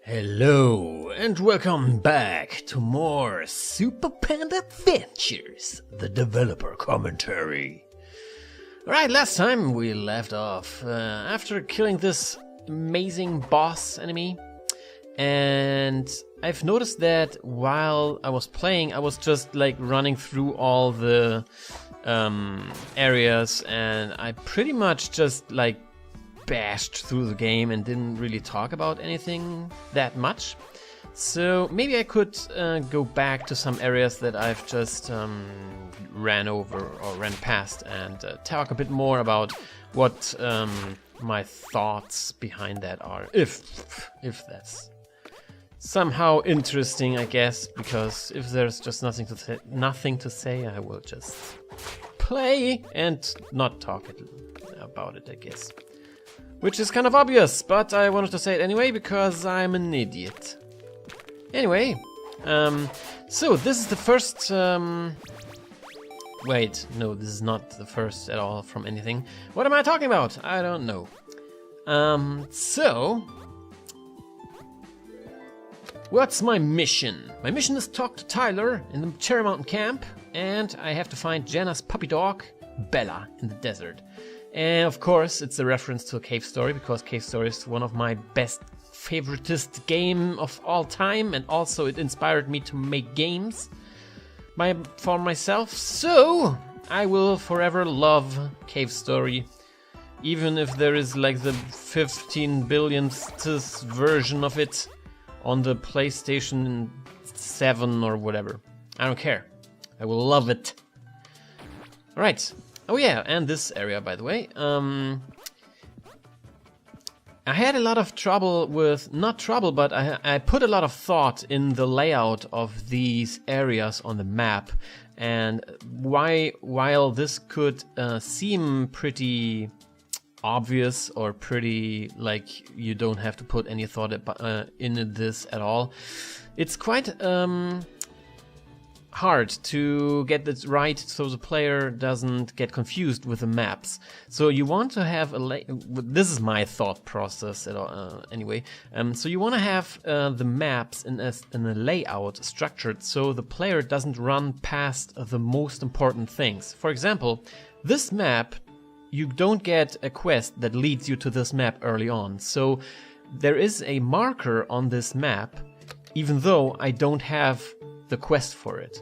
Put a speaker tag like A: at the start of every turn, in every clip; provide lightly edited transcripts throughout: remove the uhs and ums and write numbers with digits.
A: Hello and welcome back to more Super Panda Adventures, the developer commentary. Alright, last time we left off after killing this amazing boss enemy, and I've noticed that while I was playing I was just like running through all the areas, and I pretty much just like bashed through the game and didn't really talk about anything that much. So maybe I could go back to some areas that I've just ran over or ran past and talk a bit more about what my thoughts behind that are, if that's somehow interesting, I guess, because if there's just nothing to say, I will just play and not talk about it, I guess. Which is kind of obvious, but I wanted to say it anyway because I'm an idiot. Anyway, so this is the first... Wait, no, this is not the first at all from anything. What am I talking about? I don't know. So... What's my mission? My mission is to talk to Tyler in the Cherry Mountain camp, and I have to find Jenna's puppy dog, Bella, in the desert. And of course, it's a reference to a Cave Story, because Cave Story is one of my best favoritist game of all time, and also it inspired me to make games for myself. So I will forever love Cave Story, even if there is like the 15 billionth version of it on the PlayStation 7 or whatever. I don't care. I will love it. Alright. Oh yeah, and this area, by the way. I had a lot of trouble with, not trouble, but I put a lot of thought in the layout of these areas on the map. And while this could seem pretty obvious or pretty like you don't have to put any thought in this at all, it's quite hard to get this right so the player doesn't get confused with the maps. So you want to have this is my thought process anyway. So you want to have the maps in a layout structured so the player doesn't run past the most important things. For example, this map, you don't get a quest that leads you to this map early on. So there is a marker on this map, even though I don't have the quest for it.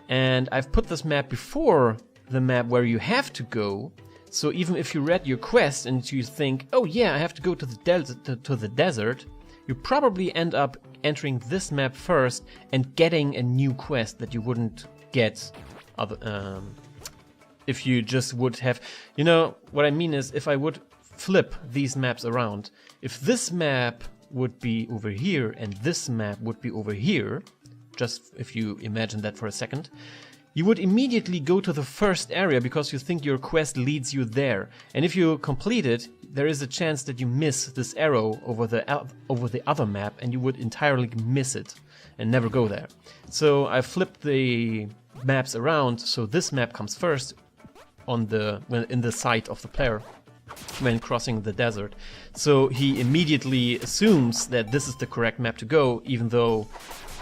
A: And I've put this map before the map where you have to go. So even if you read your quest and you think, oh yeah, I have to go to the desert, you probably end up entering this map first and getting a new quest that you wouldn't get if you just would have, you know, what I mean is if I would flip these maps around, if this map would be over here and this map would be over here, just if you imagine that for a second, you would immediately go to the first area because you think your quest leads you there. And if you complete it, there is a chance that you miss this arrow over the other map and you would entirely miss it and never go there. So I flipped the maps around so this map comes first in the sight of the player when crossing the desert. So he immediately assumes that this is the correct map to go, even though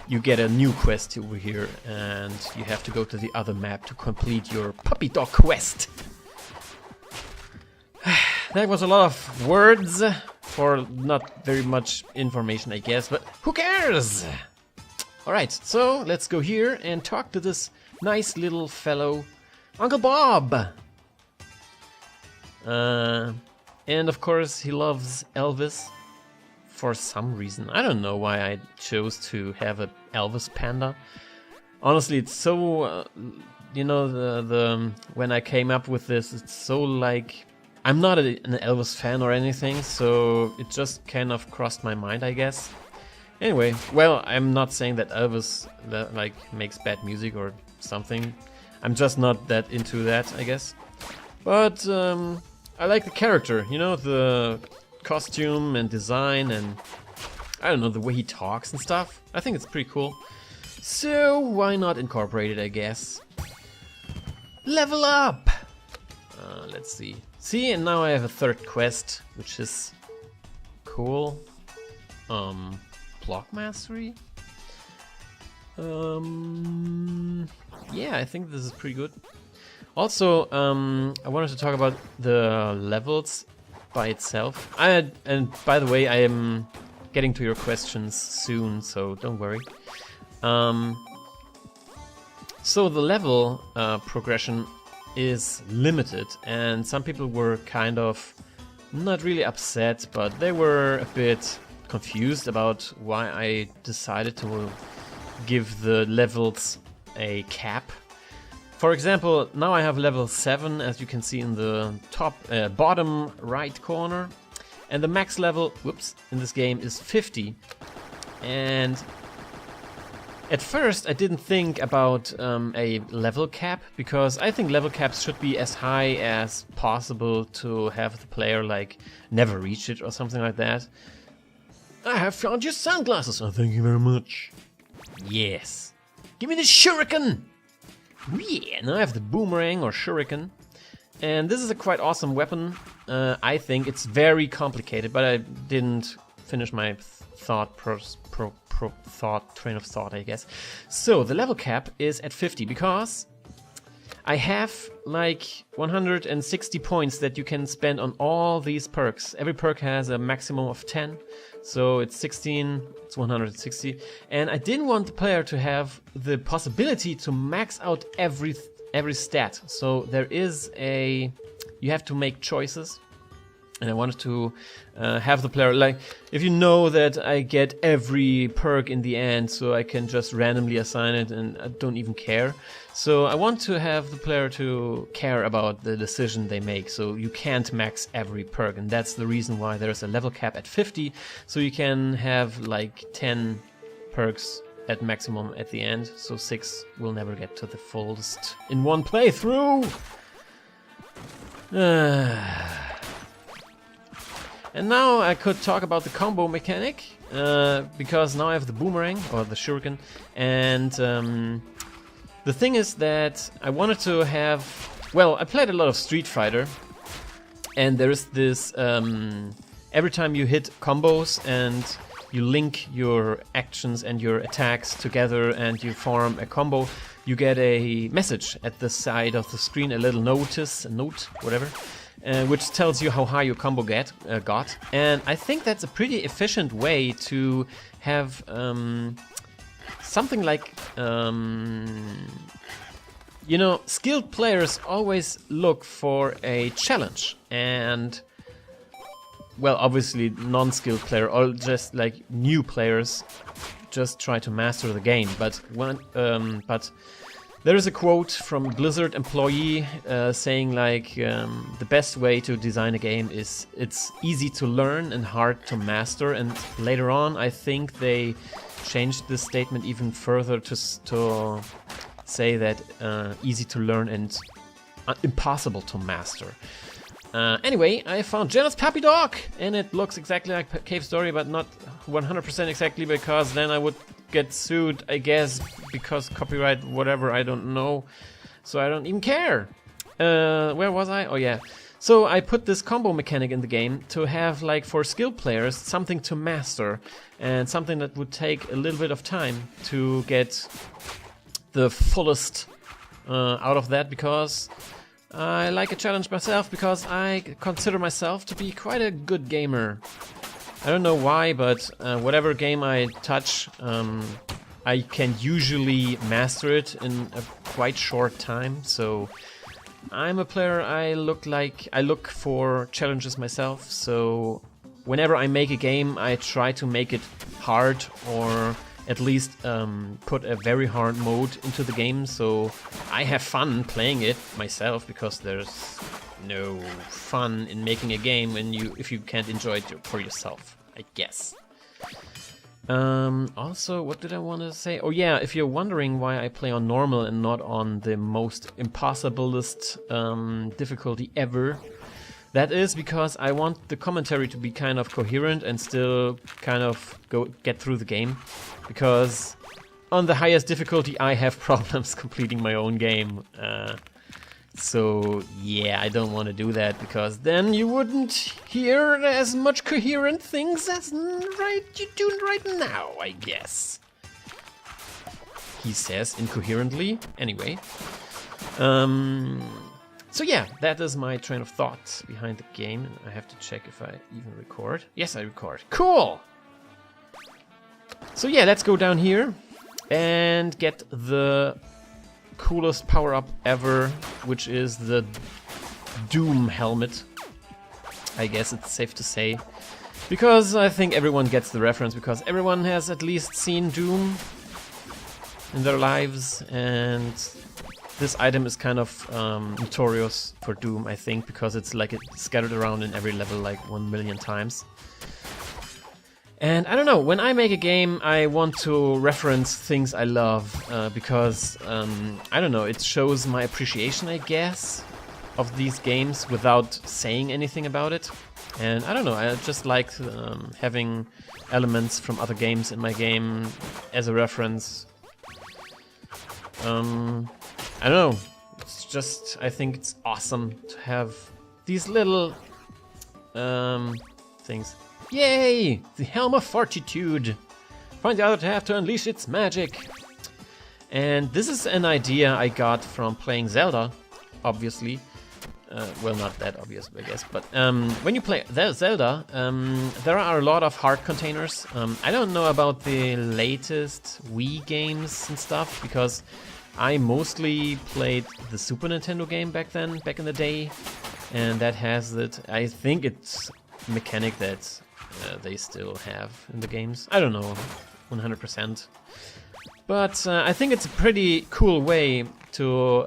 A: you get a new quest over here and you have to go to the other map to complete your puppy dog quest. That was a lot of words for not very much information, I guess, but who cares? Alright, so let's go here and talk to this nice little fellow, Uncle Bob. And of course he loves Elvis. For some reason. I don't know why I chose to have an Elvis panda. Honestly, it's so, you know, when I came up with this, it's so like, I'm not an Elvis fan or anything, so it just kind of crossed my mind, I guess. Anyway, well, I'm not saying that Elvis like makes bad music or something. I'm just not that into that, I guess. But I like the character, you know, the costume and design, and I don't know, the way he talks and stuff. I think it's pretty cool. So why not incorporate it, I guess. Level up! Let's see. See, and now I have a third quest, which is cool. block mastery. Yeah, I think this is pretty good. Also, I wanted to talk about the levels by itself. And by the way, I am getting to your questions soon, so don't worry. So the level progression is limited, and some people were kind of not really upset, but they were a bit confused about why I decided to give the levels a cap. For example, now I have level 7, as you can see in the bottom right corner, and the max level, whoops, in this game is 50. And at first I didn't think about a level cap, because I think level caps should be as high as possible to have the player like never reach it or something like that. I have found your sunglasses. Oh, thank you very much. Yes. Give me the shuriken. Yeah, now I have the boomerang or shuriken. And this is a quite awesome weapon. I think it's very complicated, but I didn't finish my train of thought, I guess. So the level cap is at 50 because I have like 160 points that you can spend on all these perks. Every perk has a maximum of 10. So it's 16, it's 160. And I didn't want the player to have the possibility to max out every stat. So there is you have to make choices. And I wanted to have the player, like, if you know that I get every perk in the end, so I can just randomly assign it and I don't even care. So I want to have the player to care about the decision they make, so you can't max every perk, and that's the reason why there's a level cap at 50, so you can have like 10 perks at maximum at the end, so 6 will never get to the fullest in one playthrough. And now I could talk about the combo mechanic, because now I have the boomerang, or the shuriken, and the thing is that I wanted to have... Well, I played a lot of Street Fighter, and there is this... every time you hit combos and you link your actions and your attacks together and you form a combo, you get a message at the side of the screen, a little note, whatever. Which tells you how high your combo got. And I think that's a pretty efficient way to have something like... you know, skilled players always look for a challenge. And, well, obviously non-skilled player or just like new players just try to master the game. But there is a quote from Blizzard employee saying like the best way to design a game is it's easy to learn and hard to master. And later on, I think they changed this statement even further to say that easy to learn and impossible to master. Anyway, I found Jenna's puppy dog, and it looks exactly like Cave Story, but not 100% exactly, because then I would get sued, I guess, because copyright, whatever, I don't know. So I don't even care. Where was I? Oh yeah. So I put this combo mechanic in the game to have, like, for skilled players, something to master, and something that would take a little bit of time to get the fullest out of that, because I like a challenge myself, because I consider myself to be quite a good gamer. I don't know why, but whatever game I touch, I can usually master it in a quite short time. So I'm a player, I look for challenges myself. So whenever I make a game, I try to make it hard, or at least put a very hard mode into the game, so I have fun playing it myself, because there's no fun in making a game if you can't enjoy it for yourself, I guess. Also, what did I want to say? Oh yeah, if you're wondering why I play on normal and not on the most impossiblest difficulty ever, that is because I want the commentary to be kind of coherent and still kind of get through the game. Because on the highest difficulty I have problems completing my own game. So yeah, I don't want to do that because then you wouldn't hear as much coherent things as you're doing right now, I guess. He says incoherently. Anyway. So yeah, that is my train of thought behind the game. I have to check if I even record. Yes, I record. Cool! So yeah, let's go down here and get the coolest power-up ever, which is the Doom helmet. I guess it's safe to say. Because I think everyone gets the reference, because everyone has at least seen Doom in their lives, and this item is kind of notorious for Doom, I think, because it's like it's scattered around in every level like 1 million times. And I don't know, when I make a game, I want to reference things I love, because, I don't know, it shows my appreciation, I guess, of these games without saying anything about it. And I don't know, I just like having elements from other games in my game as a reference. I don't know, it's just, I think it's awesome to have these little things. Yay! The Helm of Fortitude! Find the other half to unleash its magic! And this is an idea I got from playing Zelda, obviously. Well, not that obvious, I guess, but when you play Zelda, there are a lot of heart containers. I don't know about the latest Wii games and stuff, because I mostly played the Super Nintendo game back in the day, and that has it. I think it's a mechanic that they still have in the games. I don't know, 100%. But I think it's a pretty cool way to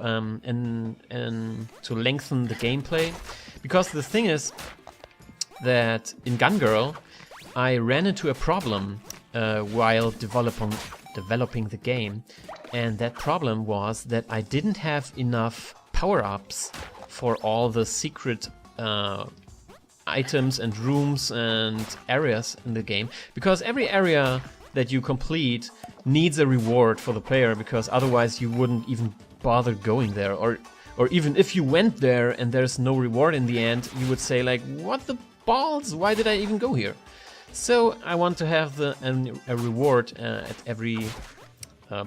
A: to lengthen the gameplay, because the thing is that in Gun Girl I ran into a problem while developing the game, and that problem was that I didn't have enough power-ups for all the secret items and rooms and areas in the game, because every area that you complete needs a reward for the player, because otherwise you wouldn't even bother going there, or even if you went there and there's no reward in the end, you would say like, what the balls, why did I even go here? So I want to have a reward at every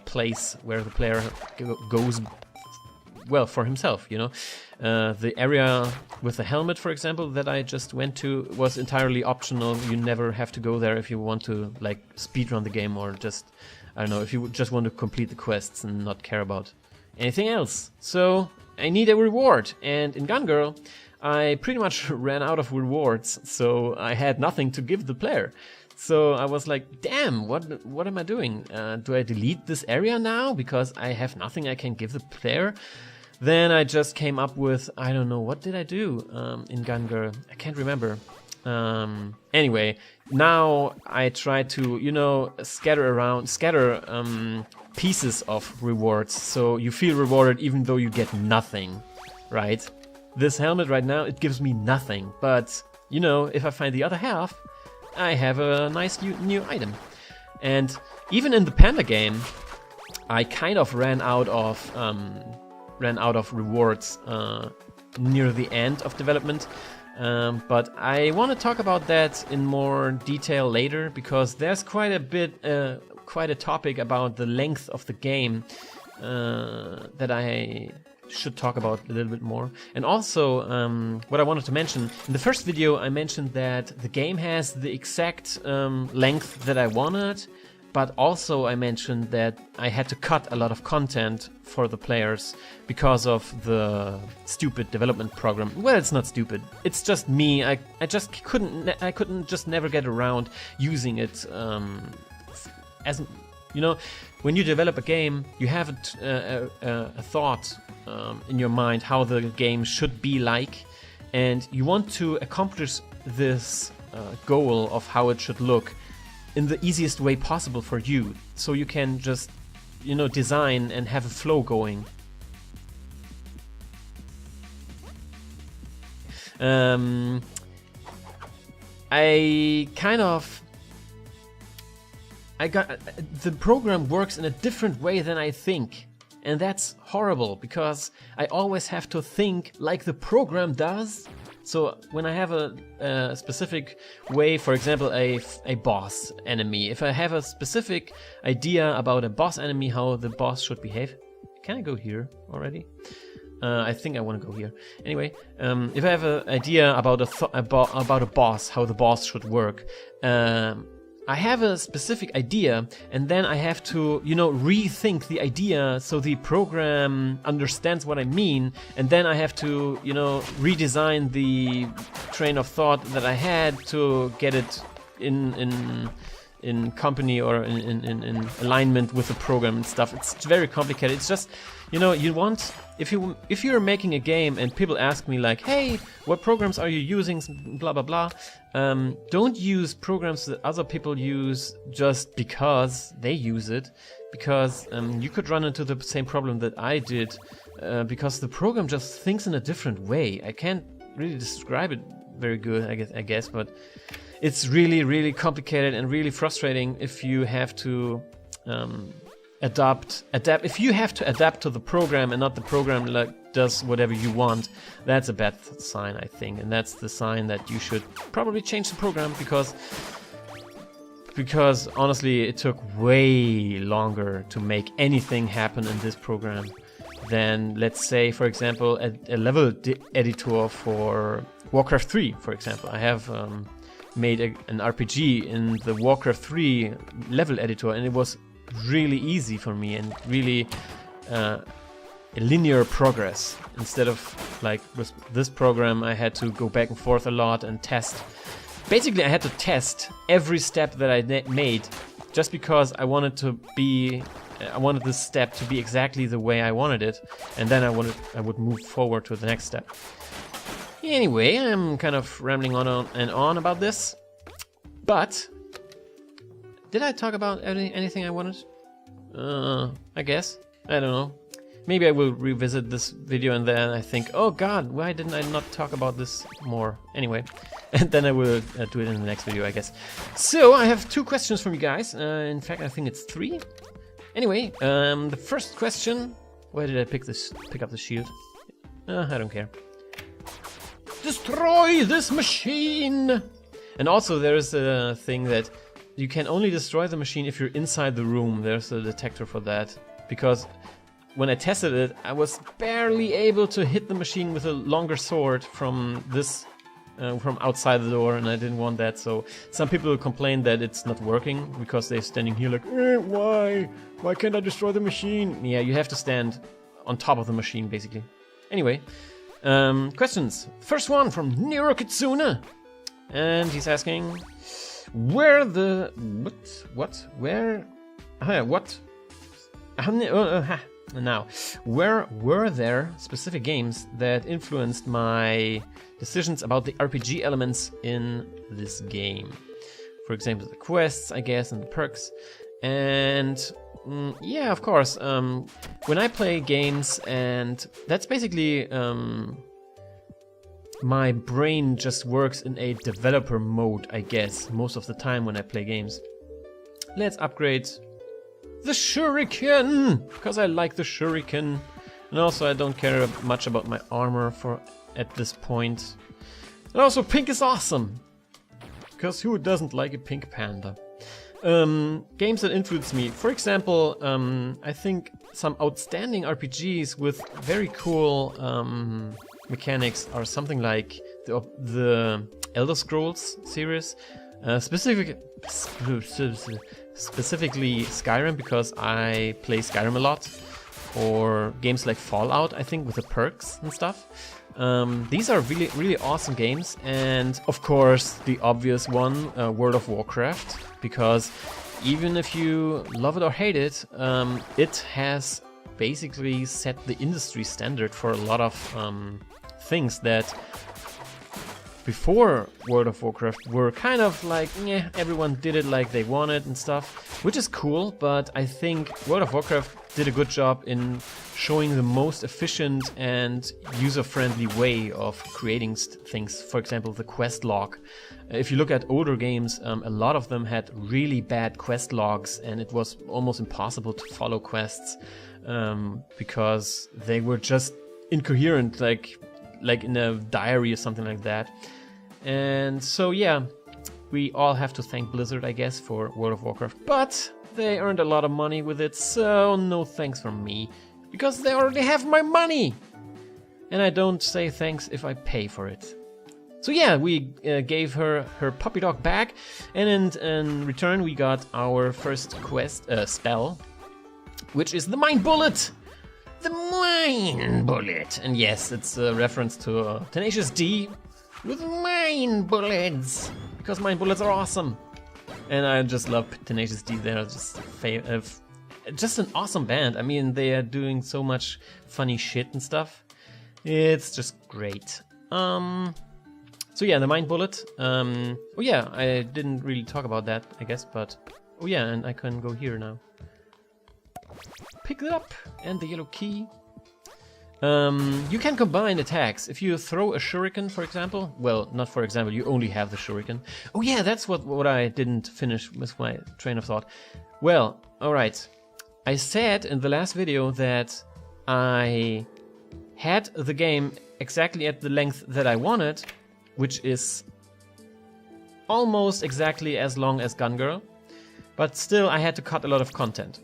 A: place where the player goes, well, for himself, you know. The area with the helmet, for example, that I just went to was entirely optional. You never have to go there if you want to, like, speedrun the game, or just, I don't know, if you just want to complete the quests and not care about anything else. So I need a reward, and in Gun Girl I pretty much ran out of rewards, so I had nothing to give the player. So I was like, damn, what am I doing? Do I delete this area now because I have nothing I can give the player? Then I just came up with, I don't know, what did I do in Gun Girl? I can't remember. Anyway, now I try to, you know, scatter pieces of rewards, so you feel rewarded even though you get nothing, right? This helmet right now, it gives me nothing, but, you know, if I find the other half, I have a nice new item. And even in the Panda game, I kind of ran out of rewards near the end of development, but I want to talk about that in more detail later, because there's quite a topic about the length of the game that I should talk about a little bit more. And also, what I wanted to mention, in the first video I mentioned that the game has the exact length that I wanted, but also I mentioned that I had to cut a lot of content for the players because of the stupid development program. Well, it's not stupid, it's just me. I just couldn't just never get around using it as, you know, when you develop a game, you have a thought in your mind how the game should be like, and you want to accomplish this goal of how it should look in the easiest way possible for you, so you can just, you know, design and have a flow going. The program works in a different way than I think, And that's horrible, because I always have to think like the program does. So when I have a specific way, for example, a boss enemy, if I have a specific idea about a boss enemy, how the boss should behave. Can I go here already? I think I want to go here. Anyway, if I have an idea about a boss, how the boss should work, I have a specific idea, and then I have to, rethink the idea so the program understands what I mean, and then I have to, redesign the train of thought that I had to get it in company or in alignment with the program and stuff. It's very complicated. It's just, you want, if you're making a game and people ask me like, hey, what programs are you using, blah blah blah, don't use programs that other people use just because they use it, because you could run into the same problem that I did, because the program just thinks in a different way. I can't really describe it very good, I guess, but it's really, really complicated and really frustrating if you have to adapt. If you have to adapt to the program and not the program does whatever you want, that's a bad sign, I think. And that's the sign that you should probably change the program, because honestly, it took way longer to make anything happen in this program than, let's say, for example, a level editor for Warcraft 3, for example. I have made an RPG in the Warcraft 3 level editor, and it was really easy for me and really a linear progress. Instead of like with this program, I had to go back and forth a lot and test. Basically, I had to test every step that I made, just because I wanted this step to be exactly the way I wanted it, and then I would move forward to the next step. Anyway, I'm kind of rambling on and on about this, but did I talk about anything I wanted? I guess. I don't know. Maybe I will revisit this video and then I think, oh god, why didn't I not talk about this more? Anyway, and then I will do it in the next video, I guess. So, I have 2 questions from you guys. In fact, I think it's 3. Anyway, the first question... Where did I pick up the shield? I don't care. Destroy this machine! And also there is a thing that you can only destroy the machine if you're inside the room. There's a detector for that. Because when I tested it, I was barely able to hit the machine with a longer sword from outside the door, and I didn't want that. So some people complain that it's not working because they're standing here like, why? Why can't I destroy the machine? Yeah, you have to stand on top of the machine, basically. Anyway. Questions. First one from Nero Kitsune. And he's asking, where were there specific games that influenced my decisions about the RPG elements in this game? For example, the quests, I guess, and the perks. And yeah, of course. When I play games, and that's basically my brain just works in a developer mode, I guess, most of the time when I play games. Let's upgrade the shuriken, because I like the shuriken, and also I don't care much about my armor at this point. And also pink is awesome, because who doesn't like a pink panda? Games that influence me. For example, I think some outstanding RPGs with very cool mechanics are something like the Elder Scrolls series, specifically Skyrim, because I play Skyrim a lot, or games like Fallout, I think, with the perks and stuff. These are really, really awesome games, and of course the obvious one, World of Warcraft, because even if you love it or hate it, it has basically set the industry standard for a lot of things that before World of Warcraft were kind of like, yeah, everyone did it like they wanted and stuff, which is cool, but I think World of Warcraft did a good job in showing the most efficient and user-friendly way of creating things. For example, the quest log. If you look at older games, a lot of them had really bad quest logs, and it was almost impossible to follow quests. because they were just incoherent, like in a diary or something like that. And so yeah, we all have to thank Blizzard, I guess, for World of Warcraft, but they earned a lot of money with it, so no thanks from me, because they already have my money, and I don't say thanks if I pay for it. So yeah, we gave her puppy dog back, and in return we got our first quest spell, which is the Mind Bullet. The Mind Bullet, and yes, it's a reference to Tenacious D with Mind Bullets, because Mind Bullets are awesome, and I just love Tenacious D. They're just an awesome band. I mean, they are doing so much funny shit and stuff. It's just great. So yeah, the Mind Bullet. Oh yeah, I didn't really talk about that, I guess, but oh yeah, and I can go here now. Pick it up, and the yellow key. You can combine attacks. If you throw a shuriken, for example, well, not for example, you only have the shuriken. Oh yeah, that's what I didn't finish with my train of thought. Well, alright. I said in the last video that I had the game exactly at the length that I wanted, which is almost exactly as long as Gun Girl, but still I had to cut a lot of content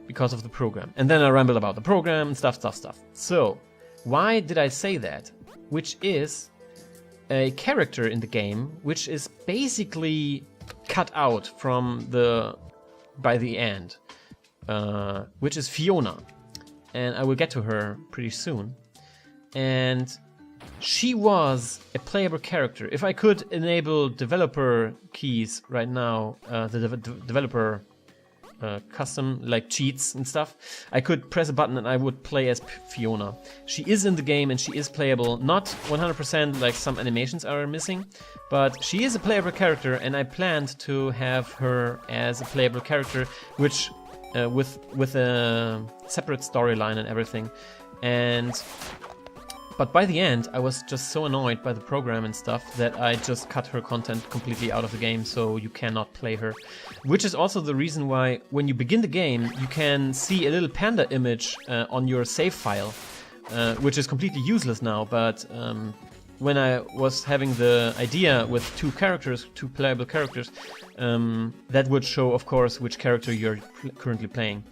A: because of the program. And then I rambled about the program and stuff. So, why did I say that? Which is a character in the game which is basically cut out from by the end, which is Fiona. And I will get to her pretty soon. And she was a playable character. If I could enable developer keys right now, the developer custom like cheats and stuff, I could press a button and I would play as Fiona. She is in the game and she is playable, not 100% like some animations are missing, but she is a playable character, and I planned to have her as a playable character, which with a separate storyline and everything. But by the end, I was just so annoyed by the program and stuff that I just cut her content completely out of the game, so you cannot play her. Which is also the reason why, when you begin the game, you can see a little panda image on your save file, which is completely useless now, but when I was having the idea with two playable characters, that would show, of course, which character you're currently playing.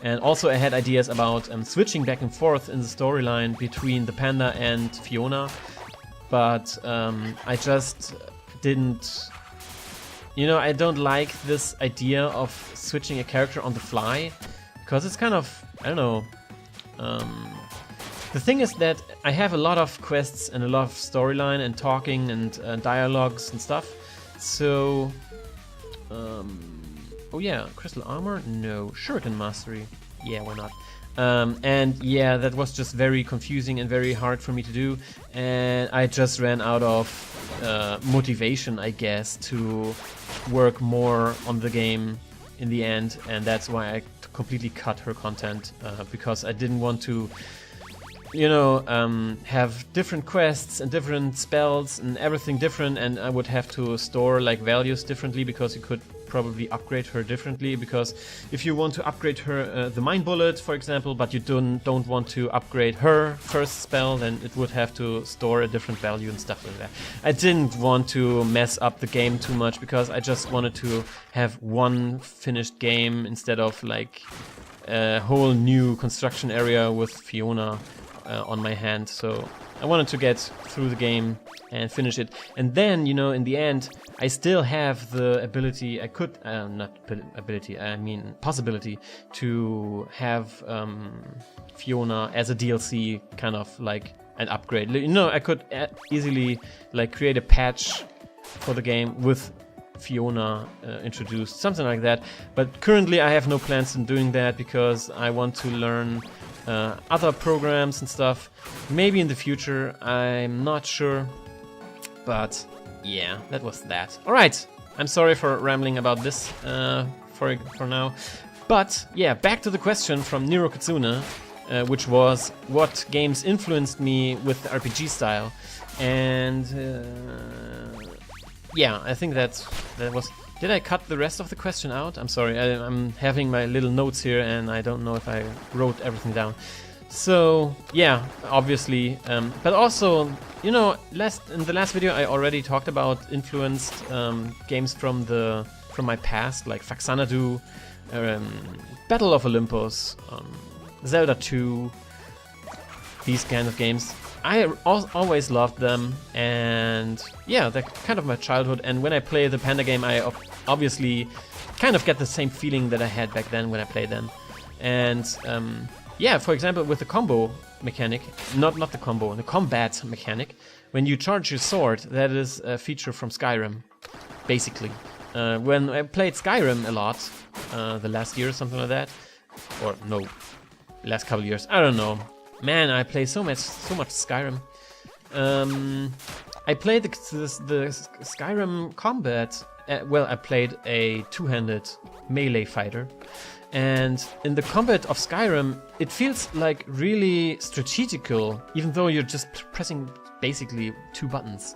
A: And also I had ideas about switching back and forth in the storyline between the panda and Fiona, but I just didn't... You know, I don't like this idea of switching a character on the fly, because it's kind of, I don't know... The thing is that I have a lot of quests and a lot of storyline and talking and dialogues and stuff, so... Oh yeah, crystal armor? No. Shuriken mastery? Yeah, why not? And yeah, that was just very confusing and very hard for me to do, and I just ran out of motivation, I guess, to work more on the game in the end, and that's why I completely cut her content, because I didn't want to, you know, have different quests and different spells and everything different, and I would have to store like values differently, because you could probably upgrade her differently, because if you want to upgrade her the Mind Bullet, for example, but you don't want to upgrade her first spell, then it would have to store a different value and stuff like that. I didn't want to mess up the game too much, because I just wanted to have one finished game instead of like a whole new construction area with Fiona on my hand. So I wanted to get through the game and finish it, and then, you know, in the end I still have the ability, possibility to have Fiona as a DLC, kind of like an upgrade. You know, I could easily like create a patch for the game with Fiona introduced, something like that, but currently I have no plans in doing that, because I want to learn other programs and stuff. Maybe in the future, I'm not sure, but yeah, that was that. Alright, I'm sorry for rambling about this for now, but yeah, back to the question from Nero Kitsune, which was what games influenced me with the RPG style, and yeah, I think that was Did I cut the rest of the question out? I'm sorry, I'm having my little notes here and I don't know if I wrote everything down. So, yeah, obviously. But also, you know, in the last video I already talked about influenced games from my past, like Faxanadu, Battle of Olympus, Zelda 2, these kind of games. I always loved them, and yeah, they're kind of my childhood. And when I play the Panda game, I obviously kind of get the same feeling that I had back then when I played them. And yeah, for example, with the combo mechanic, not the combo, the combat mechanic, when you charge your sword, that is a feature from Skyrim, basically. When I played Skyrim a lot, the last year or something like that, or no, last couple years, I don't know. Man, I play so much Skyrim. I played the Skyrim combat. Well, I played a two-handed melee fighter, and in the combat of Skyrim, it feels like really strategical, even though you're just pressing basically 2 buttons.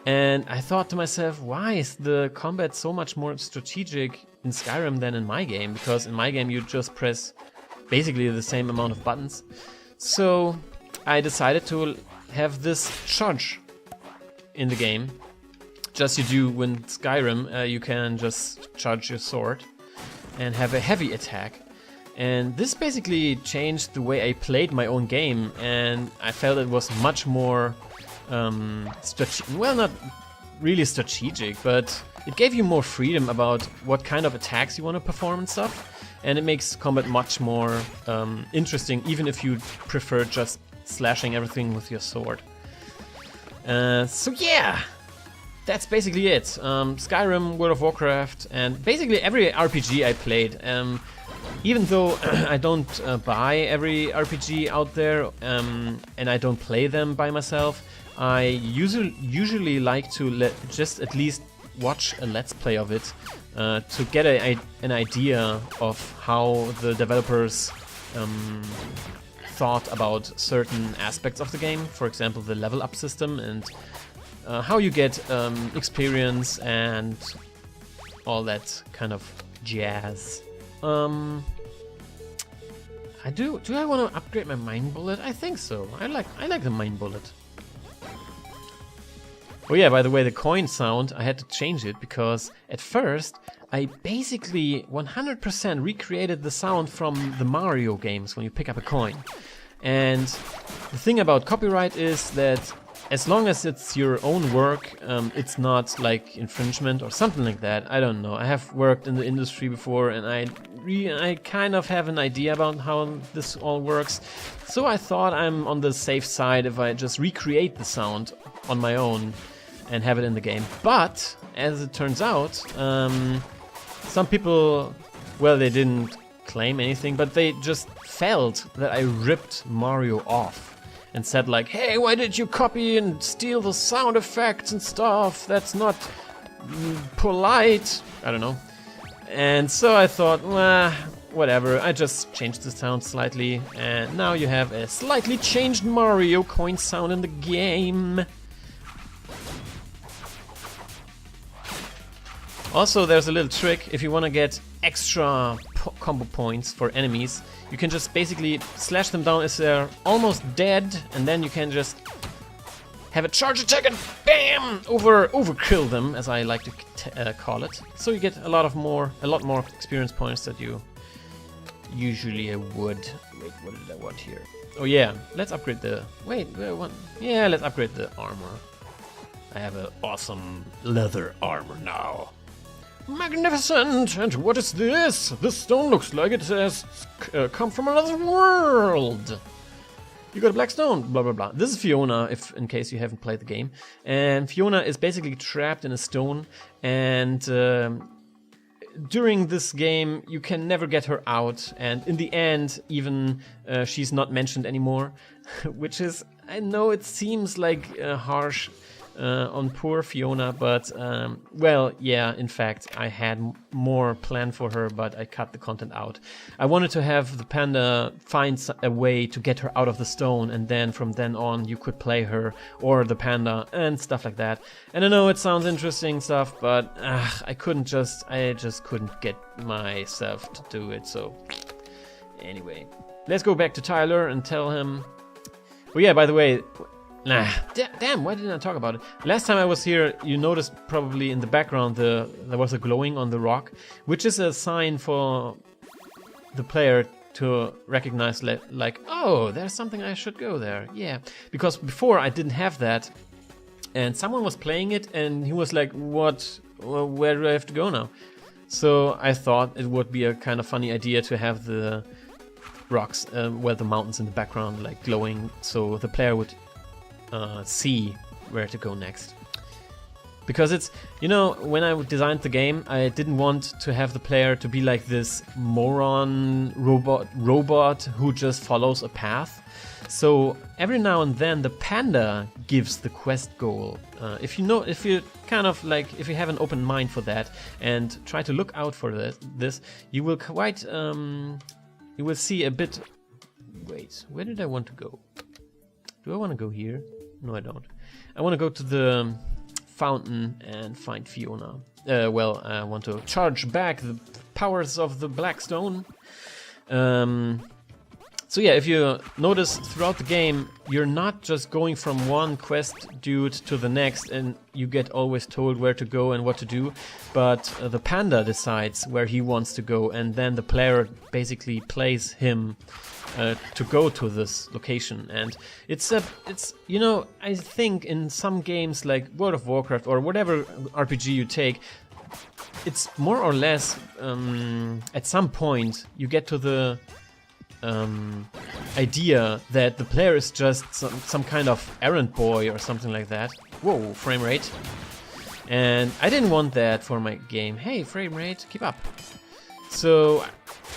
A: And I thought to myself, why is the combat so much more strategic in Skyrim than in my game? Because in my game, you just press basically the same amount of buttons. So I decided to have this charge in the game. Just you do in Skyrim, you can just charge your sword and have a heavy attack. And this basically changed the way I played my own game, and I felt it was much more well, not really strategic, but it gave you more freedom about what kind of attacks you want to perform and stuff. And it makes combat much more interesting, even if you prefer just slashing everything with your sword. So yeah, that's basically it. Skyrim, World of Warcraft, and basically every RPG I played. Even though I don't buy every RPG out there, and I don't play them by myself, I usually like to just at least watch a Let's Play of it to get an idea of how the developers thought about certain aspects of the game. For example, the level up system and how you get experience and all that kind of jazz. Do I want to upgrade my Mind Bullet? I think so. I like the Mind Bullet. Oh yeah, by the way, the coin sound, I had to change it because at first I basically 100% recreated the sound from the Mario games when you pick up a coin. And the thing about copyright is that as long as it's your own work, it's not like infringement or something like that. I don't know. I have worked in the industry before, and I kind of have an idea about how this all works. So I thought I'm on the safe side if I just recreate the sound on my own and have it in the game. But as it turns out, some people, well, they didn't claim anything, but they just felt that I ripped Mario off and said like, hey, why did you copy and steal the sound effects and stuff? That's not polite. I don't know. And so I thought, well, whatever. I just changed the sound slightly, and now you have a slightly changed Mario coin sound in the game. Also, there's a little trick. If you want to get extra combo points for enemies, you can just basically slash them down as they're almost dead, and then you can just have a charge attack and bam! Overkill them, as I like to call it. So you get a lot more experience points that you usually would. Wait, what did I want here? Oh yeah, let's upgrade the. Yeah, let's upgrade the armor. I have an awesome leather armor now. Magnificent! And what is this? This stone looks like it has come from another world. You got a black stone, blah blah blah. This is Fiona, if in case you haven't played the game. And Fiona is basically trapped in a stone, and during this game you can never get her out, and in the end even she's not mentioned anymore, which is, I know it seems like harsh, on poor Fiona, but well, yeah, in fact, I had more planned for her, but I cut the content out. I wanted to have the panda find a way to get her out of the stone, and then from then on you could play her or the panda and stuff like that. And I know it sounds interesting stuff, but I just couldn't get myself to do it. So anyway, let's go back to Tyler and tell him. Oh yeah, by the way. Damn, why didn't I talk about it? Last time I was here, you noticed probably in the background there was a glowing on the rock, which is a sign for the player to recognize like, oh, there's something, I should go there. Yeah, because before I didn't have that, and someone was playing it and he was like, what? Well, where do I have to go now? So I thought it would be a kind of funny idea to have the rocks, well, the mountains in the background like glowing, so the player would see where to go next. Because it's, you know, when I designed the game, I didn't want to have the player to be like this moron robot who just follows a path. So every now and then the panda gives the quest goal. If you kind of like, if you have an open mind for that and try to look out for this, you will quite, you will see a bit. Wait, where did I want to go? Do I want to go here? No, I don't. I want to go to the fountain and find Fiona. Well, I want to charge back the powers of the black stone. So yeah, if you notice throughout the game, you're not just going from one quest dude to the next and you get always told where to go and what to do, but the panda decides where he wants to go, and then the player basically plays him to go to this location. And it's you know, I think in some games like World of Warcraft or whatever RPG you take, it's more or less at some point you get to the idea that the player is just some kind of errand boy or something like that. Whoa, frame rate. And I didn't want that for my game. Hey, frame rate, keep up. So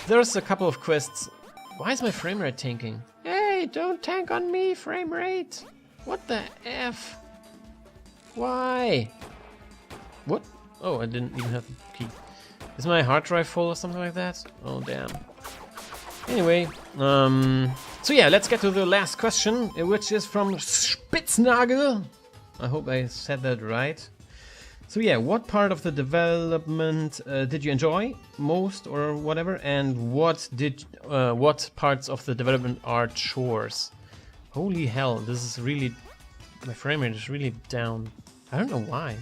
A: there's a couple of quests. Why is my frame rate tanking? Hey, don't tank on me, frame rate. What the F? Why? What? Oh, I didn't even have the key. Is my hard drive full or something like that? Oh, damn. Anyway, so yeah, let's get to the last question, which is from Spitznagel. I hope I said that right. So yeah, what part of the development did you enjoy most or whatever, and what parts of the development are chores? Holy hell, this is really, my frame rate is really down. I don't know why.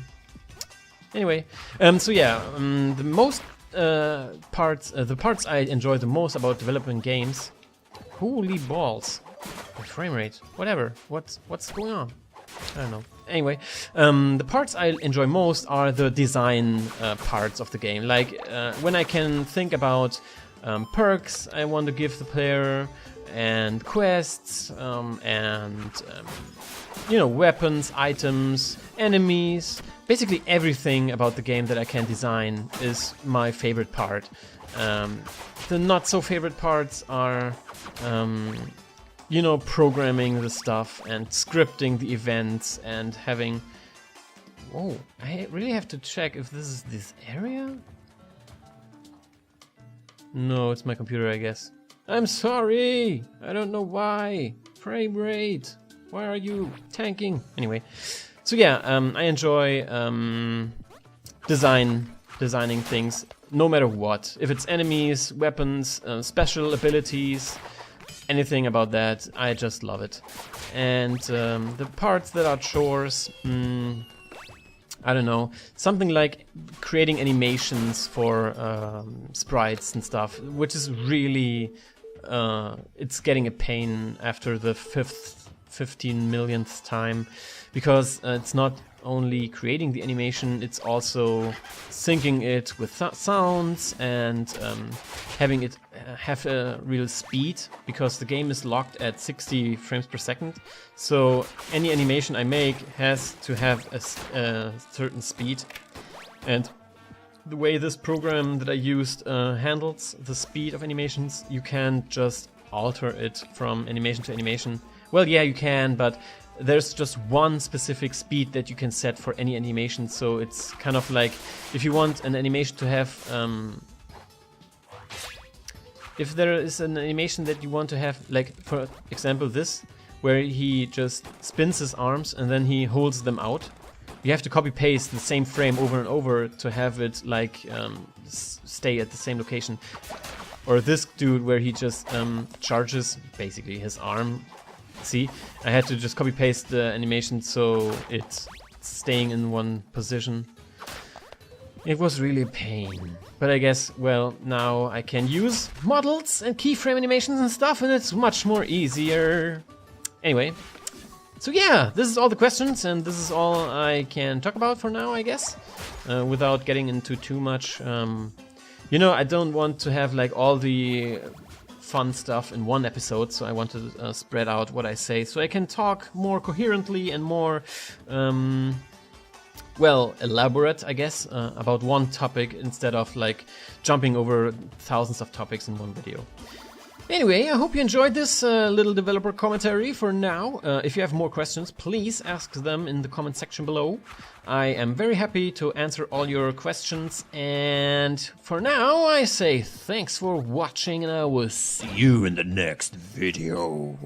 A: Anyway, so yeah, the most the parts I enjoy the most about developing games. Holy balls, the frame rate, whatever. What's going on? I don't know. Anyway, the parts I enjoy most are the design parts of the game. Like when I can think about perks I want to give the player, and quests, and you know, weapons, items, enemies. Basically everything about the game that I can design is my favorite part. The not so favorite parts are, you know, programming the stuff and scripting the events and having... Whoa, I really have to check if this is this area? No, it's my computer, I guess. I'm sorry! I don't know why. Frame rate. Why are you tanking? Anyway. So yeah, I enjoy designing things, no matter what. If it's enemies, weapons, special abilities, anything about that, I just love it. And the parts that are chores, I don't know, something like creating animations for sprites and stuff, which is really, it's getting a pain after the 15 millionth time. Because it's not only creating the animation, it's also syncing it with sounds and having it have a real speed, because the game is locked at 60 frames per second. So any animation I make has to have a certain speed. And the way this program that I used handles the speed of animations, you can't just alter it from animation to animation. Well, yeah, you can, but there's just one specific speed that you can set for any animation. So it's kind of like if you want an animation to have if there is an animation that you want to have, like for example this, where he just spins his arms and then he holds them out, you have to copy paste the same frame over and over to have it like stay at the same location. Or this dude where he just charges basically his arm. See, I had to just copy paste the animation so it's staying in one position. It was really a pain. But I guess, well, now I can use models and keyframe animations and stuff, and it's much more easier. Anyway, so yeah, this is all the questions, and this is all I can talk about for now, I guess, without getting into too much. You know, I don't want to have like all the fun stuff in one episode, so I want to spread out what I say so I can talk more coherently and more well, elaborate, I guess, about one topic instead of like jumping over thousands of topics in one video. Anyway, I hope you enjoyed this little developer commentary for now. If you have more questions, please ask them in the comment section below. I am very happy to answer all your questions, and for now I say thanks for watching, and I will see you in the next video.